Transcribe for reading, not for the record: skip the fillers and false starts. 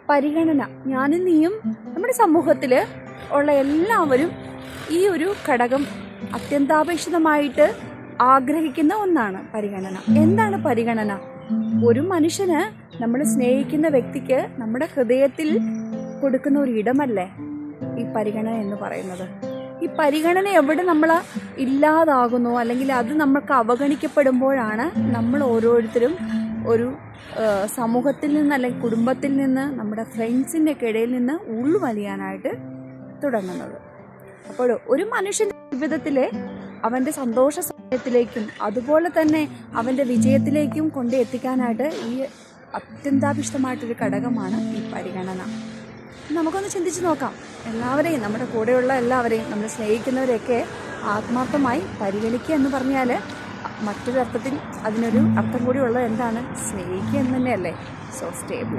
പരിഗണന. ഞാനും നീയും നമ്മുടെ സമൂഹത്തിൽ ഉള്ള എല്ലാവരും ഈ ഒരു ഘടകം അത്യന്താപേക്ഷിതമായിട്ട് ആഗ്രഹിക്കുന്ന ഒന്നാണ് പരിഗണന. എന്താണ് പരിഗണന? ഒരു മനുഷ്യന്, നമ്മൾ സ്നേഹിക്കുന്ന വ്യക്തിക്ക് നമ്മുടെ ഹൃദയത്തിൽ കൊടുക്കുന്ന ഒരു ഇടമല്ലേ ഈ പരിഗണന എന്ന് പറയുന്നത്. ഈ പരിഗണന എവിടെ നമ്മൾ ഇല്ലാതാകുന്നു, അല്ലെങ്കിൽ അത് നമ്മൾക്ക് അവഗണിക്കപ്പെടുമ്പോഴാണ് നമ്മൾ ഓരോരുത്തരും ഒരു സമൂഹത്തിൽ നിന്ന്, അല്ലെങ്കിൽ കുടുംബത്തിൽ നിന്ന്, നമ്മുടെ ഫ്രണ്ട്സിൻ്റെ ഇടയിൽ നിന്ന് ഉൾവലിയാനായിട്ട് തുടങ്ങുന്നത്. അപ്പോൾ ഒരു മനുഷ്യൻ്റെ ജീവിതത്തിൽ അവൻ്റെ സന്തോഷ സമയത്തിലേക്കും അതുപോലെ തന്നെ അവൻ്റെ വിജയത്തിലേക്കും കൊണ്ട് എത്തിക്കാനായിട്ട് ഈ അത്യന്താപേക്ഷിതമായിട്ടൊരു ഘടകമാണ് ഈ പരിഗണന. നമുക്കൊന്ന് ചിന്തിച്ച് നോക്കാം. എല്ലാവരെയും, നമ്മുടെ കൂടെയുള്ള എല്ലാവരെയും, നമ്മൾ സ്നേഹിക്കുന്നവരെയൊക്കെ ആത്മാർത്ഥമായി പരിഗണിക്കുക എന്ന് പറഞ്ഞാൽ മറ്റൊരു അർത്ഥത്തിൽ അതിനൊരു അർത്ഥം കൂടി ഉള്ളത് എന്താണ്? സ്നേഹിക്കുക എന്ന് തന്നെയല്ലേ. So stable.